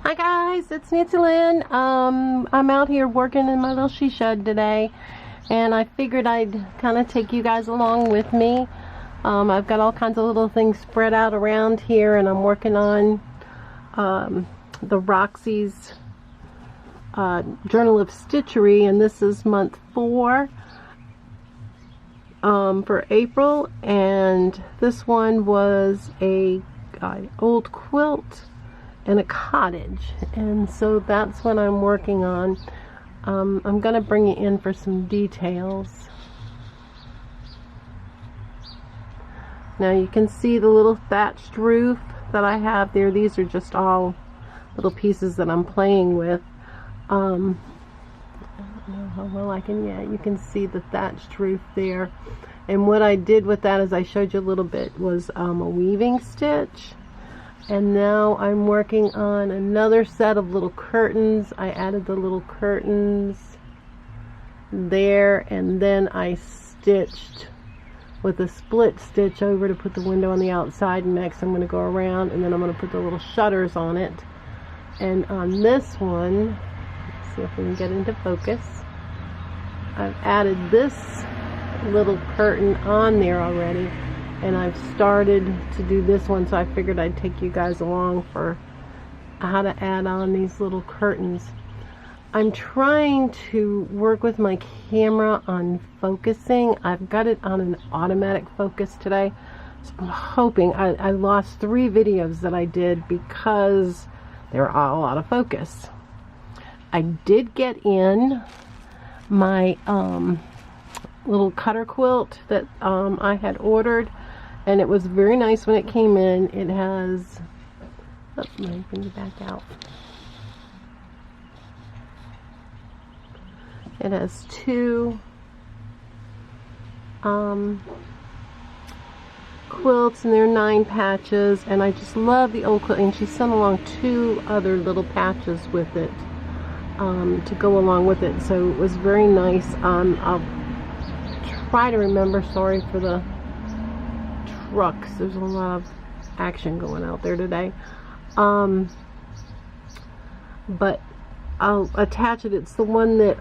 Hi guys, it's Nancy Lynn. I'm out here working in my little she shed today, and I figured I'd kind of take you guys along with me. I've got all kinds of little things spread out around here, and I'm working on the Roxy's Journal of Stitchery, and this is month 4 for April, and this one was a old quilt and a cottage, and so that's what I'm working on. I'm gonna bring you in for some details. Now you can see the little thatched roof that I have there. These are just all little pieces that I'm playing with. I don't know how well I can, yeah, you can see the thatched roof there. And what I did with that, as I showed you a little bit, was a weaving stitch. And now I'm working on another set of little curtains. I added the little curtains there, and then I stitched with a split stitch over to put the window on the outside. And next I'm going to go around, and then I'm going to put the little shutters on it. And on this one, let's see if we can get into focus, I've added this little curtain on there already, and I've started to do this one, so I figured I'd take you guys along for how to add on these little curtains. I'm trying to work with my camera on focusing. I've got it on an automatic focus today, so I'm hoping. I lost 3 videos that I did because they were all out of focus. I did get in my little cutter quilt that I had ordered, and it was very nice when it came in. It has, let me bring you back out. It has 2 quilts, and they're 9 patches, and I just love the old quilt. And she sent along 2 other little patches with it to go along with it, so it was very nice. I'll try to remember, sorry for the trucks, there's a lot of action going out there today, but I'll attach it. It's the one that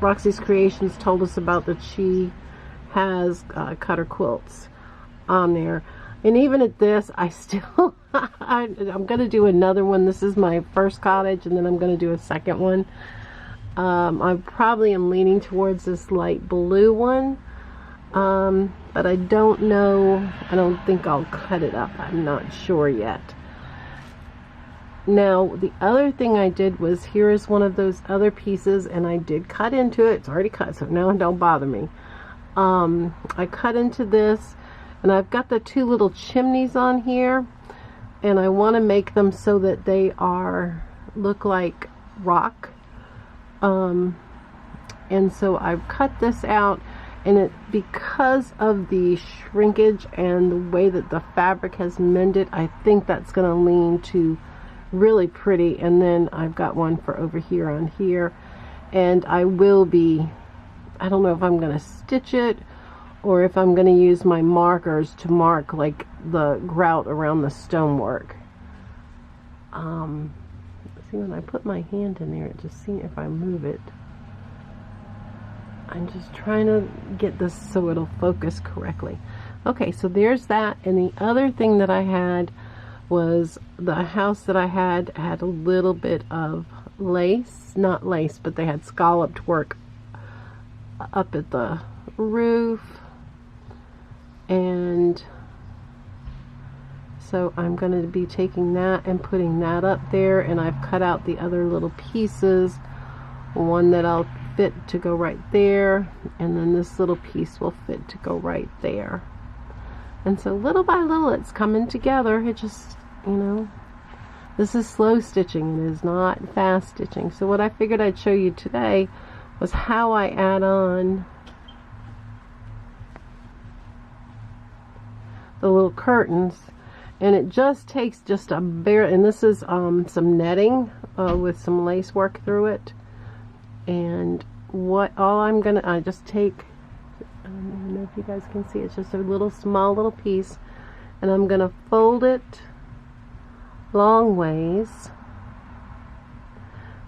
Roxy's Creations told us about, that she has cutter quilts on there. And even at this, I still I'm gonna do another one. This is my first cottage, and then I'm gonna do a second one. I probably am leaning towards this light blue one, but I don't know. I don't think I'll cut it up. I'm not sure yet. Now, the other thing I did was, here is one of those other pieces, and I did cut into it. It's already cut, so now don't bother me. I cut into this, and I've got the 2 little chimneys on here, and I want to make them so that they look like rock. And so I've cut this out, and because of the shrinkage and the way that the fabric has mended, I think that's going to lean to really pretty. And then I've got one for over here on here, and I will be, I don't know if I'm going to stitch it or if I'm going to use my markers to mark like the grout around the stonework. See, when I put my hand in there, it just seems, if I move it, I'm just trying to get this so it'll focus correctly. Okay, so there's that. And the other thing that I had was, the house that I had a little bit of lace, not lace, but they had scalloped work up at the roof, and so I'm going to be taking that and putting that up there, and I've cut out the other little pieces, one that I'll fit to go right there, and then this little piece will fit to go right there. And so little by little it's coming together. It just, you know, this is slow stitching, it is not fast stitching. So what I figured I'd show you today was how I add on the little curtains. And it just takes just a bare, and this is some netting with some lace work through it. And I just take, I don't know if you guys can see, it's just a little small little piece, and I'm gonna fold it long ways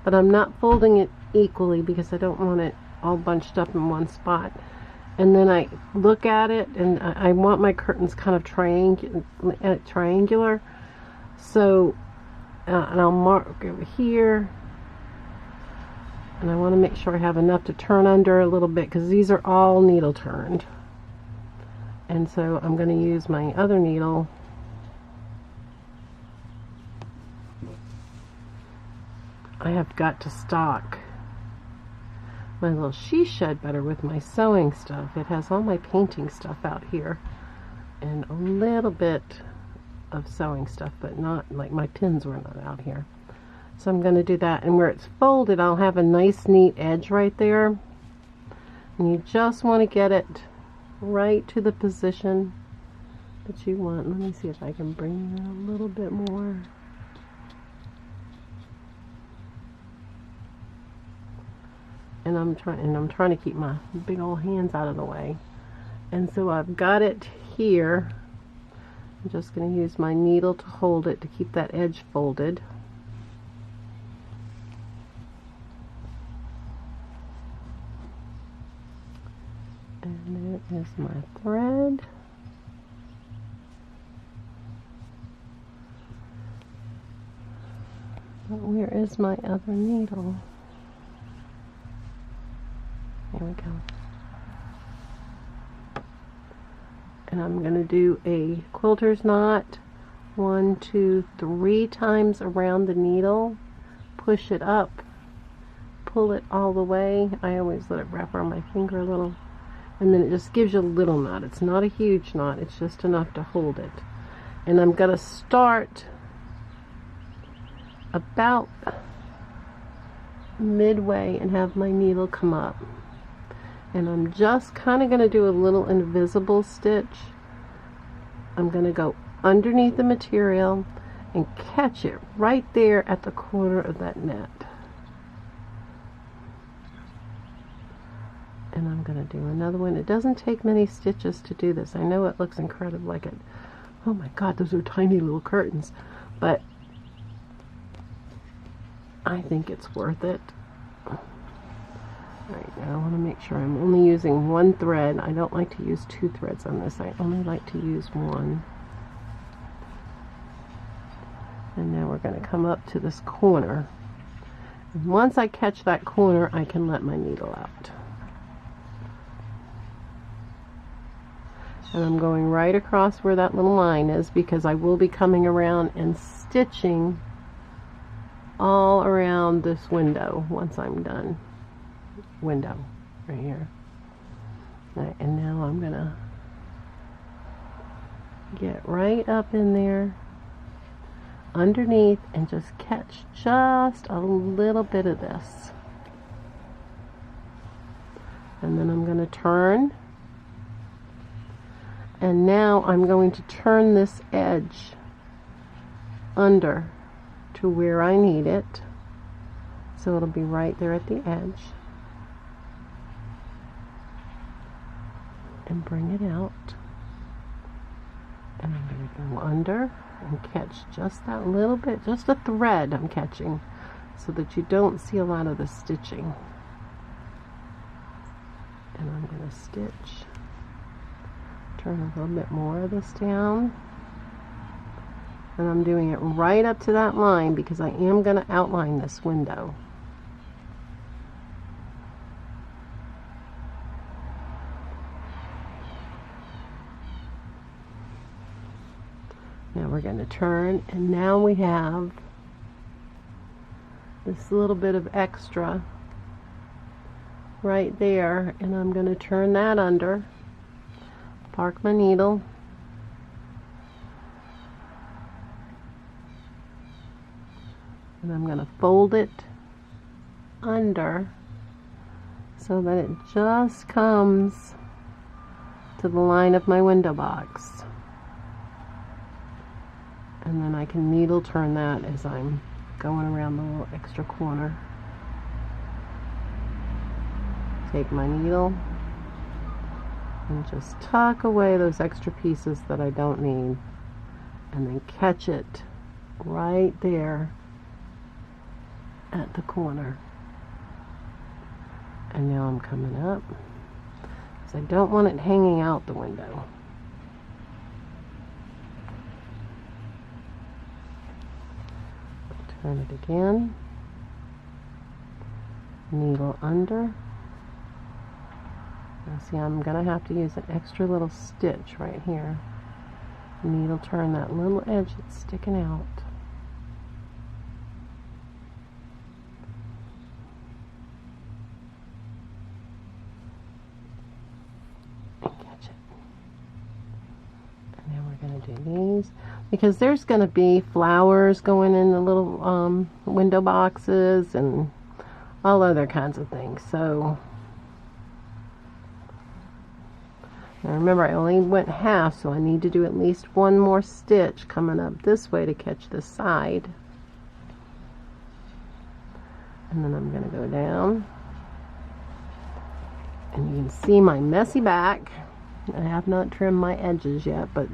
but I'm not folding it equally because I don't want it all bunched up in one spot. And then I look at it, and I want my curtains kind of triangular. So, and I'll mark over here. And I want to make sure I have enough to turn under a little bit, because these are all needle turned. And so I'm going to use my other needle. I have got to stock my little she shed better with my sewing stuff. It has all my painting stuff out here and a little bit of sewing stuff, but not like my pins were not out here. So I'm going to do that, and where it's folded I'll have a nice neat edge right there, and you just want to get it right to the position that you want. Let me see if I can bring it a little bit more. And I'm trying to keep my big old hands out of the way. And so I've got it here. I'm just going to use my needle to hold it to keep that edge folded. And there is my thread. But where is my other needle? There we go. And I'm going to do a quilter's knot 1, 2, 3 times around the needle. Push it up. Pull it all the way. I always let it wrap around my finger a little. And then it just gives you a little knot. It's not a huge knot. It's just enough to hold it. And I'm going to start about midway and have my needle come up. And I'm just kind of going to do a little invisible stitch. I'm going to go underneath the material and catch it right there at the corner of that net. And I'm going to do another one. It doesn't take many stitches to do this. I know it looks incredible, like it. Oh my God, those are tiny little curtains. But I think it's worth it. Right, now I want to make sure I'm only using one thread. I don't like to use 2 threads on this. I only like to use one. And now we're going to come up to this corner. And once I catch that corner, I can let my needle out. And I'm going right across where that little line is, because I will be coming around and stitching all around this window once I'm done. Window right here. Right, and now I'm gonna get right up in there underneath and just catch just a little bit of this, and then I'm gonna turn, and now I'm going to turn this edge under to where I need it, so it'll be right there at the edge. And bring it out, and I'm going to go under and catch just that little bit, just a thread I'm catching, so that you don't see a lot of the stitching. And I'm going to stitch, turn a little bit more of this down, and I'm doing it right up to that line because I am going to outline this window. Now we're going to turn, and now we have this little bit of extra right there, and I'm going to turn that under, park my needle, and I'm going to fold it under so that it just comes to the line of my window box. And then I can needle turn that as I'm going around the little extra corner. Take my needle and just tuck away those extra pieces that I don't need, and then catch it right there at the corner. And now I'm coming up, because I don't want it hanging out the window. Turn it again, needle under. Now see, I'm going to have to use an extra little stitch right here. Needle turn that little edge that's sticking out. And catch it. And now we're going to do these, because there's going to be flowers going in the little window boxes and all other kinds of things. So now remember, I only went half, so I need to do at least one more stitch coming up this way to catch the side. And then I'm going to go down. And you can see my messy back. I have not trimmed my edges yet, but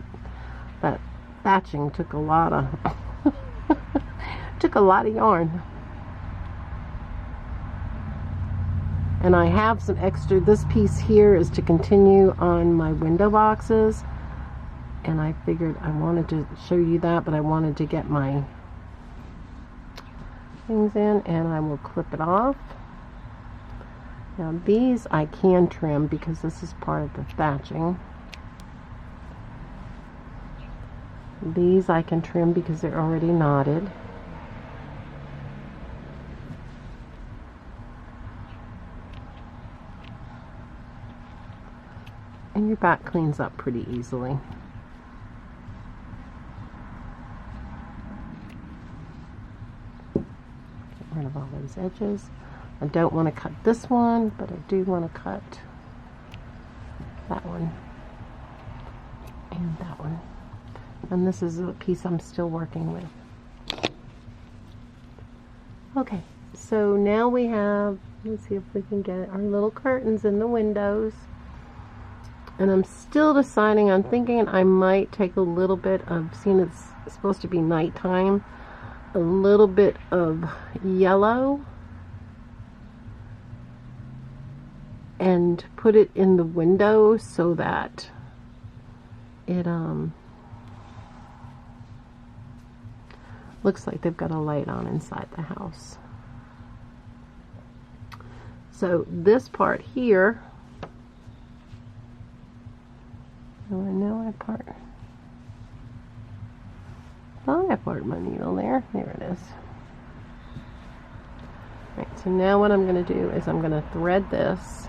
that thatching took a lot of took a lot of yarn. And I have some extra. This piece here is to continue on my window boxes, and I figured I wanted to show you that, but I wanted to get my things in, and I will clip it off. Now these I can trim because this is part of the thatching. These I can trim because they're already knotted. And your back cleans up pretty easily. Get rid of all those edges. I don't want to cut this one, but I do want to cut that one and that one. And this is a piece I'm still working with. Okay, so now we have, let's see if we can get our little curtains in the windows. And I'm still deciding, I'm thinking I might take a little bit of, seeing it's supposed to be nighttime, a little bit of yellow and put it in the window so that it looks like they've got a light on inside the house. So this part here, oh, I know I parted my needle there. There it is. Right, so now what I'm going to do is I'm going to thread this.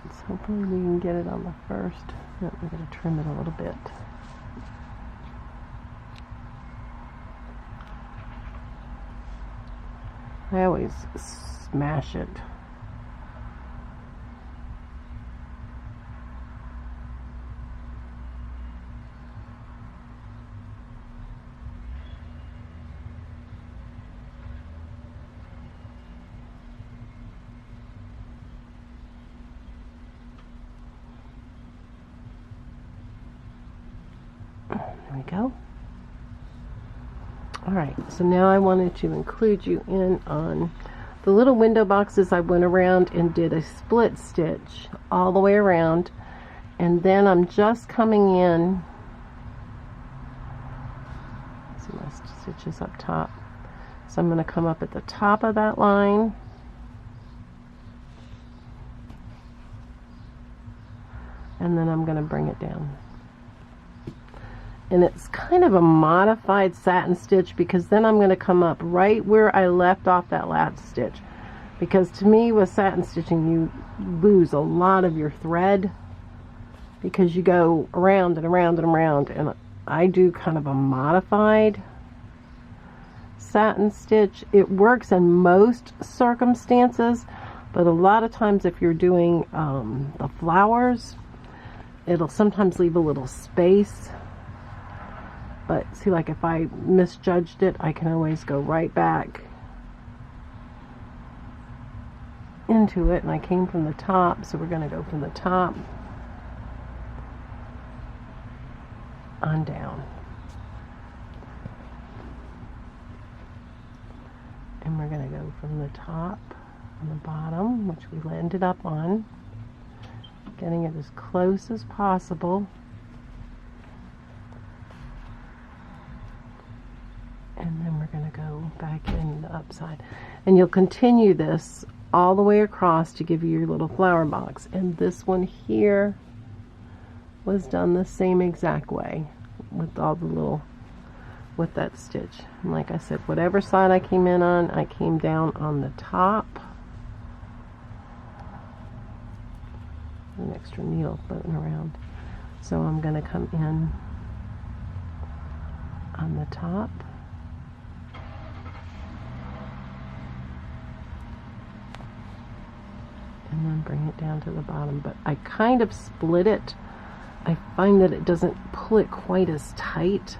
So hopefully we can get it on the first. Oh, I'm going to trim it a little bit. I always smash it. There we go. Alright, so now I wanted to include you in on the little window boxes. I went around and did a split stitch all the way around, and then I'm just coming in, see my stitches up top, so I'm going to come up at the top of that line, and then I'm going to bring it down. And it's kind of a modified satin stitch, because then I'm going to come up right where I left off that last stitch. Because to me, with satin stitching, you lose a lot of your thread because you go around and around and around. And I do kind of a modified satin stitch. It works in most circumstances, but a lot of times if you're doing the flowers, it'll sometimes leave a little space. But see, like if I misjudged it, I can always go right back into it. And I came from the top, so we're going to go from the top on down. And we're going to go from the top on the bottom, which we landed up on, getting it as close as possible. And then we're going to go back in the upside. And you'll continue this all the way across to give you your little flower box. And this one here was done the same exact way with all the little, with that stitch. And like I said, whatever side I came in on, I came down on the top. An extra needle floating around. So I'm going to come in on the top. And then bring it down to the bottom. But I kind of split it. I find that it doesn't pull it quite as tight.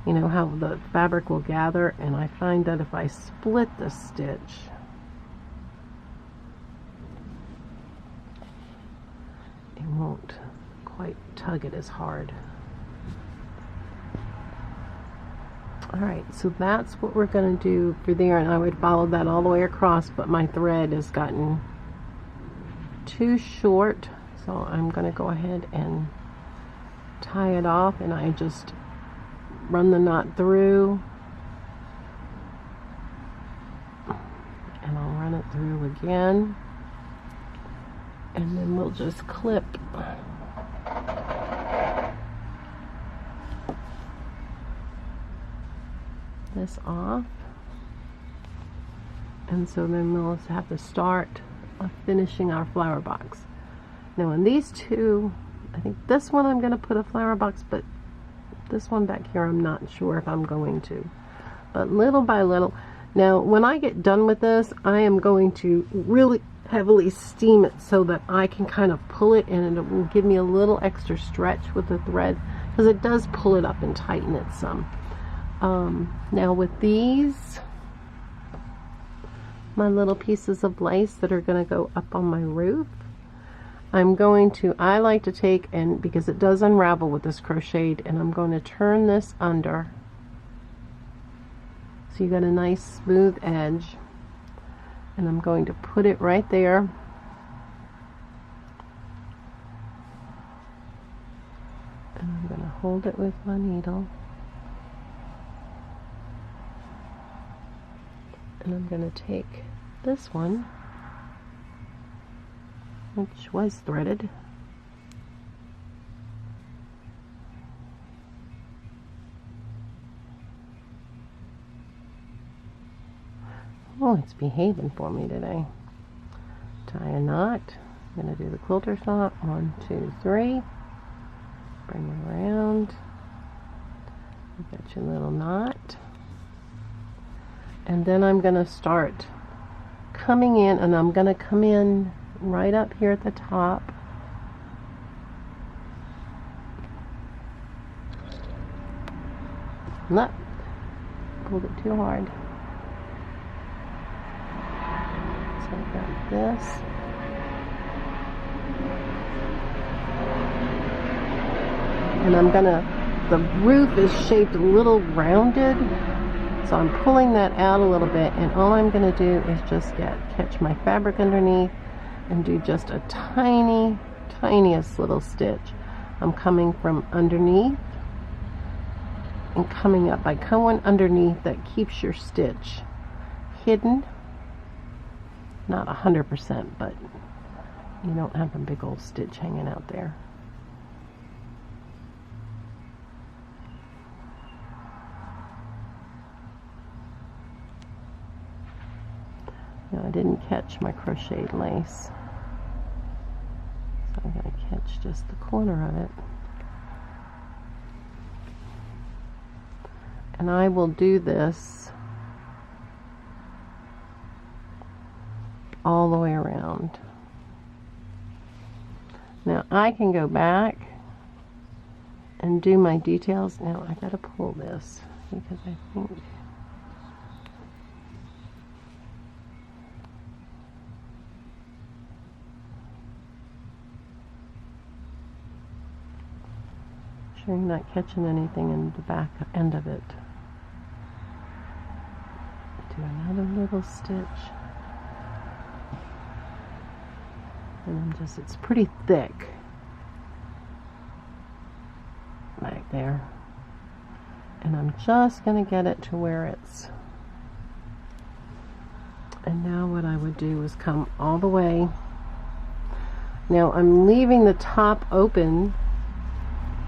You know how the fabric will gather, and I find that if I split the stitch, it won't quite tug it as hard. Alright, so that's what we're going to do for there, and I would follow that all the way across, but my thread has gotten too short, so I'm going to go ahead and tie it off, and I just run the knot through, and I'll run it through again, and then we'll just clip this off, and so then we'll have to start finishing our flower box. Now in these two, I think this one I'm going to put a flower box, but this one back here I'm not sure if I'm going to. But little by little. Now when I get done with this, I am going to really heavily steam it so that I can kind of pull it, and it will give me a little extra stretch with the thread, because it does pull it up and tighten it some. Now with these, my little pieces of lace that are going to go up on my roof, I like to take, and because it does unravel with this crocheted, and I'm going to turn this under so you got a nice smooth edge, and I'm going to put it right there, and I'm going to hold it with my needle, and I'm going to take this one, which was threaded, oh, it's behaving for me today. Tie a knot. I'm going to do the quilter's knot. 1, 2, 3. Bring it around. You got your little knot. And then I'm going to start coming in, and I'm going to come in right up here at the top. No, pulled it too hard. So I've got this. And I'm gonna, the roof is shaped a little rounded, so I'm pulling that out a little bit, and all I'm gonna do is just catch my fabric underneath and do just a tiniest little stitch. I'm coming from underneath and coming up. By going underneath, that keeps your stitch hidden. Not 100%, but you don't have a big old stitch hanging out there. Now I didn't catch my crocheted lace, so I'm going to catch just the corner of it. And I will do this all the way around. Now I can go back and do my details. Now I got to pull this because I think sure you're not catching anything in the back end of it. Do another little stitch. And it's pretty thick back there. And I'm just going to get it to where it's, and now what I would do is come all the way. Now I'm leaving the top open,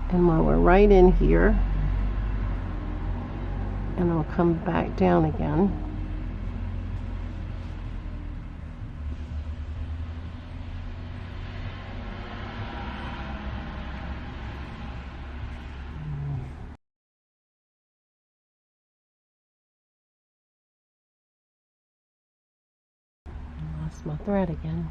and while we're right in here, and I'll come back down again. Lost my thread again.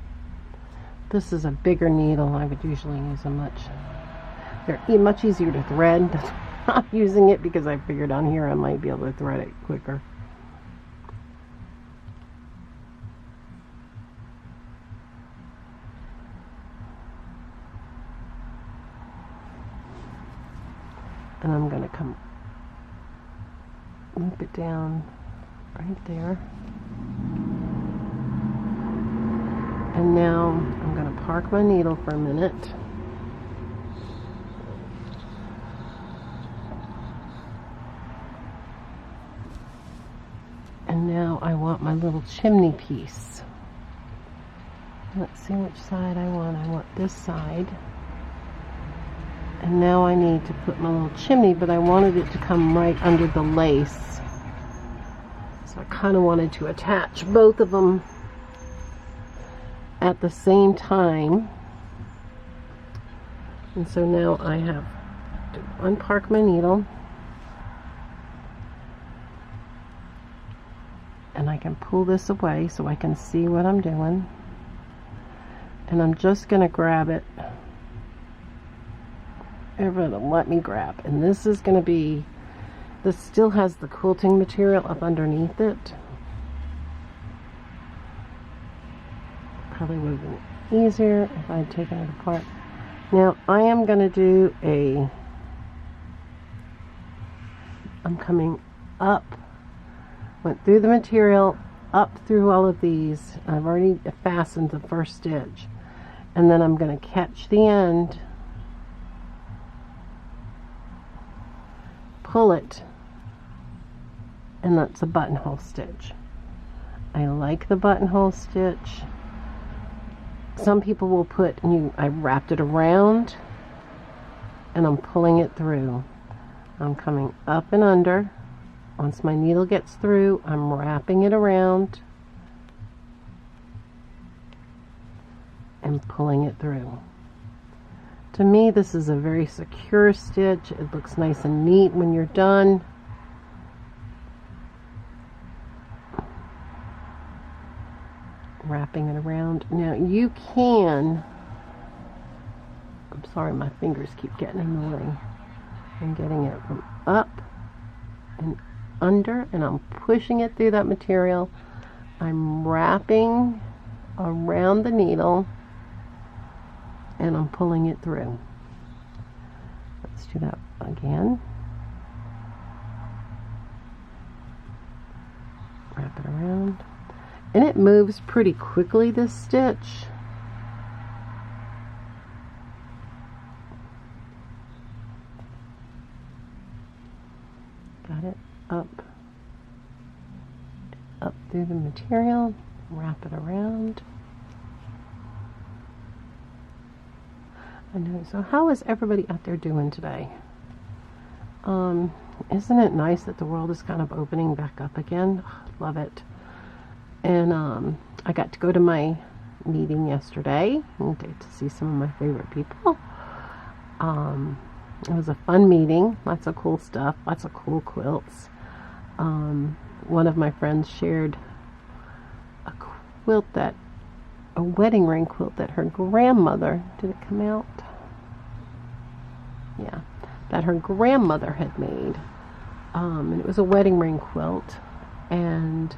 This is a bigger needle. I would usually use they're much easier to thread. That's why I'm using it, because I figured on here I might be able to thread it quicker. And I'm going to come loop it down right there. And now I'm going to park my needle for a minute. And now I want my little chimney piece. Let's see which side I want. I want this side. And now I need to put my little chimney, but I wanted it to come right under the lace. So I kind of wanted to attach both of them at the same time. And so now I have to unpark my needle, and I can pull this away so I can see what I'm doing. And I'm just going to grab it wherever it'll let me grab. And this is going to be, this still has the quilting material up underneath it. Probably would have been easier if I had taken it apart. Now I am going to do I'm coming up, went through the material, up through all of these. I've already fastened the first stitch, and then I'm going to catch the end, pull it, and that's a buttonhole stitch. I like the buttonhole stitch. Some people will put, I wrapped it around and I'm pulling it through. I'm coming up and under. Once my needle gets through, I'm wrapping it around and pulling it through. To me, this is a very secure stitch. It looks nice and neat when you're done. Wrapping it around. Now you can, I'm sorry, my fingers keep getting in the way. I'm getting it from up and under, and I'm pushing it through that material. I'm wrapping around the needle, and I'm pulling it through. Let's do that again. Wrap it around. And it moves pretty quickly, this stitch. Got it up through the material, wrap it around. I know. So how is everybody out there doing today? Isn't it nice that the world is kind of opening back up again? Love it. And I got to go to my meeting yesterday and get to see some of my favorite people. It was a fun meeting, lots of cool stuff, lots of cool quilts. One of my friends shared a quilt, a wedding ring quilt that her grandmother, did it come out? Yeah, that her grandmother had made. And it was a wedding ring quilt, and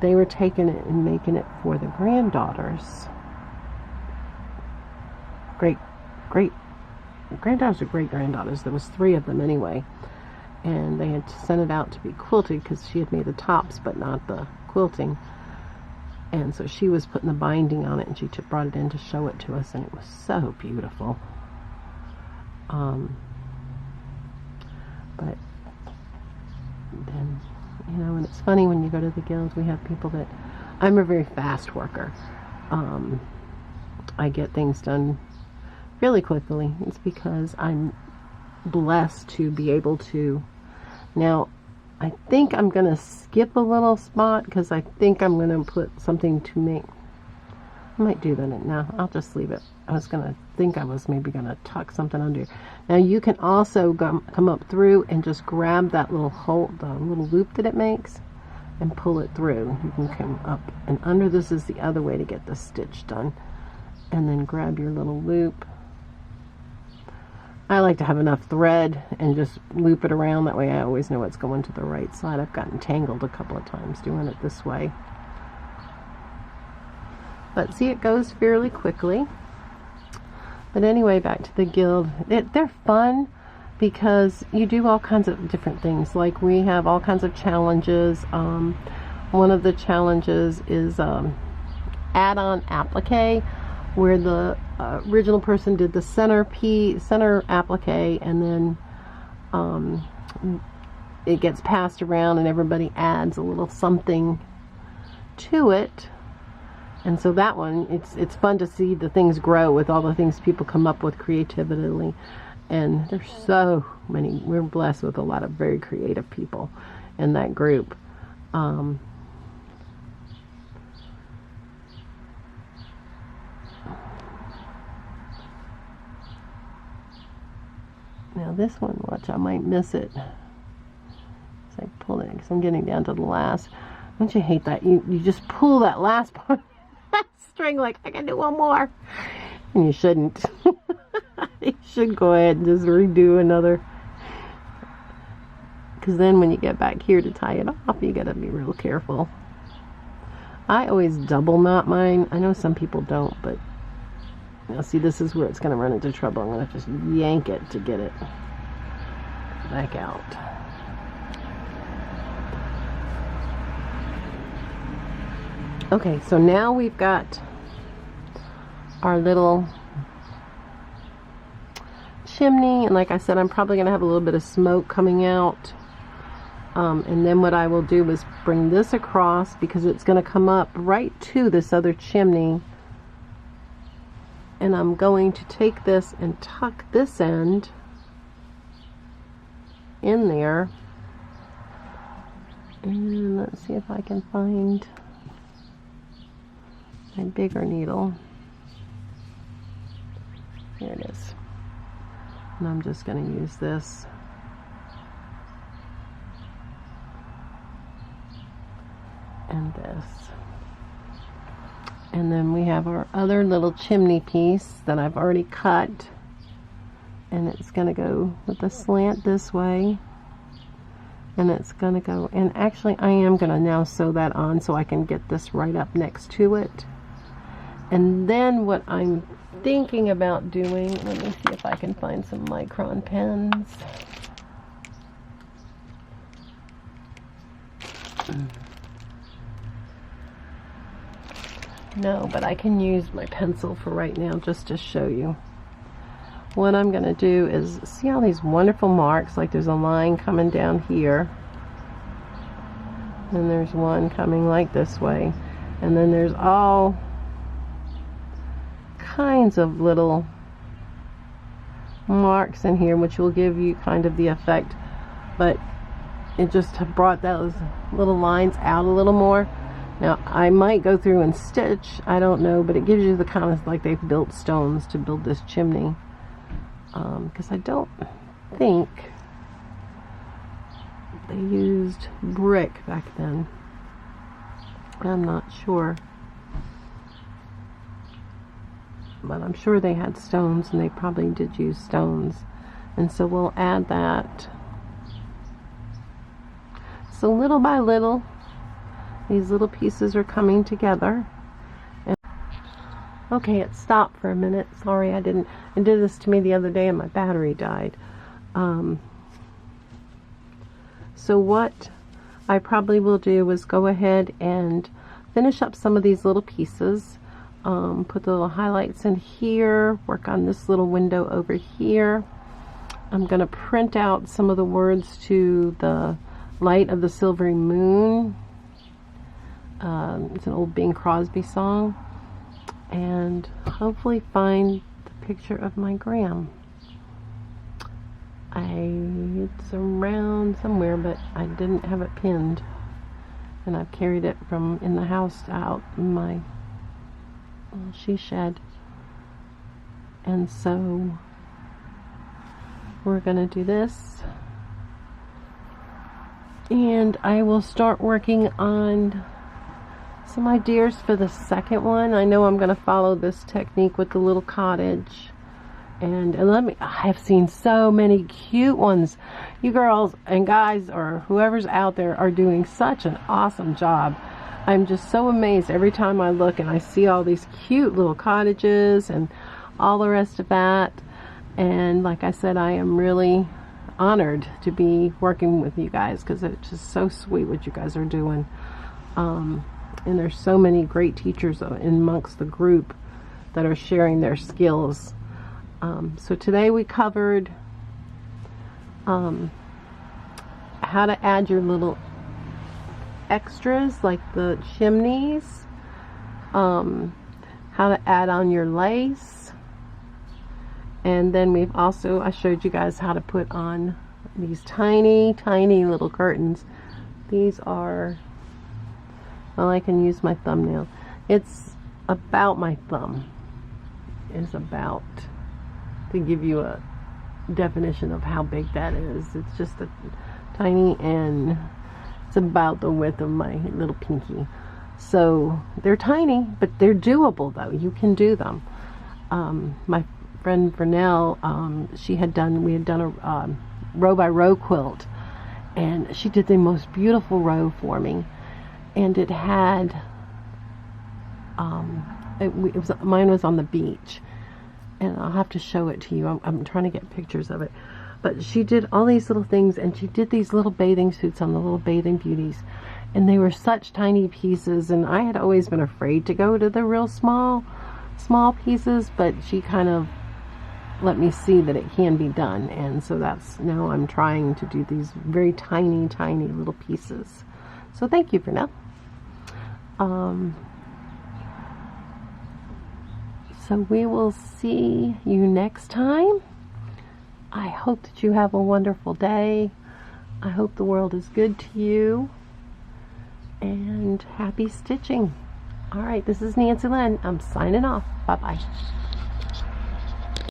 they were taking it and making it for the granddaughters. Great granddaughters or great-granddaughters. There was 3 of them anyway. And they had sent it out to be quilted because she had made the tops but not the quilting. And so she was putting the binding on it, and she brought it in to show it to us, and it was so beautiful. But then, you know, and it's funny when you go to the guilds, we have people that, I'm a very fast worker. I get things done really quickly. It's because I'm blessed to be able to. Now, I think I'm going to skip a little spot because I think I'm going to put something to make. I might do that. No, I'll just leave it. I was maybe going to tuck something under. Now, you can also come up through and just grab that little hole, the little loop that it makes, and pull it through. You can come up and under. This is the other way to get the stitch done. And then grab your little loop. I like to have enough thread and just loop it around. That way I always know it's going to the right side. I've gotten tangled a couple of times doing it this way. But see, it goes fairly quickly. But anyway, back to the guild. They're fun because you do all kinds of different things. Like we have all kinds of challenges. One of the challenges is add-on applique, where the original person did the center applique, and then it gets passed around and everybody adds a little something to it. And so that one, it's fun to see the things grow with all the things people come up with creatively. And there's so many. We're blessed with a lot of very creative people in that group. Now this one, watch, I might miss it. So I pull it because I'm getting down to the last. Don't you hate that? You just pull that last part of that string like, I can do one more. And you shouldn't. You should go ahead and just redo another. Because then when you get back here to tie it off, you got to be real careful. I always double knot mine. I know some people don't, but now see, this is where it's going to run into trouble. I'm going to just yank it to get it back out. Okay, so now we've got our little chimney, and like I said, I'm probably going to have a little bit of smoke coming out. And then what I will do is bring this across because it's going to come up right to this other chimney. And I'm going to take this and tuck this end in there. And let's see if I can find my bigger needle. Here it is. And I'm just going to use this. And this. And then we have our other little chimney piece that I've already cut. And it's going to go with a slant this way. And it's going to go, and actually I am going to now sew that on so I can get this right up next to it. And then what I'm thinking about doing, let me see if I can find some micron pens. No, but I can use my pencil for right now just to show you. What I'm going to do is, see all these wonderful marks, like there's a line coming down here. And there's one coming like this way. And then there's all kinds of little marks in here, which will give you kind of the effect. But it just brought those little lines out a little more. Now, I might go through and stitch, I don't know, but it gives you the kind of like they've built stones to build this chimney. Because I don't think they used brick back then. I'm not sure. But I'm sure they had stones, and they probably did use stones. And so we'll add that. So little by little, these little pieces are coming together. And Okay, it stopped for a minute. Sorry, it did this to me the other day and my battery died. So what I probably will do is go ahead and finish up some of these little pieces. Put the little highlights in here, work on this little window over here. I'm going to print out some of the words to the Light of the Silvery Moon. It's an old Bing Crosby song. And hopefully find the picture of my gram. It's around somewhere, but I didn't have it pinned. And I've carried it from in the house out in my she shed. And so we're gonna do this, and I will start working on some ideas for the second one. I know I'm gonna follow this technique with the little cottage, and I have seen so many cute ones. You girls and guys, or whoever's out there, are doing such an awesome job. I'm just so amazed every time I look and I see all these cute little cottages and all the rest of that. And like I said, I am really honored to be working with you guys, because it's just so sweet what you guys are doing. And there's so many great teachers amongst the group that are sharing their skills. So today we covered how to add your little extras like the chimneys, how to add on your lace, and then I showed you guys how to put on these tiny little curtains. These are, well, I can use my thumbnail. It's about my thumb. It's about, to give you a definition of how big that is. It's just a tiny, and it's about the width of my little pinky. So they're tiny, but they're doable though. You can do them. My friend Vernell, we had done a row by row quilt, and she did the most beautiful row for me. And it had, mine was on the beach, and I'll have to show it to you. I'm trying to get pictures of it. But she did all these little things, and she did these little bathing suits on the little bathing beauties. And they were such tiny pieces, and I had always been afraid to go to the real small pieces, but she kind of let me see that it can be done. And so now I'm trying to do these very tiny little pieces. So thank you for now. So we will see you next time. I hope that you have a wonderful day. I hope the world is good to you. And happy stitching. All right, this is Nancy Lynn. I'm signing off. Bye-bye.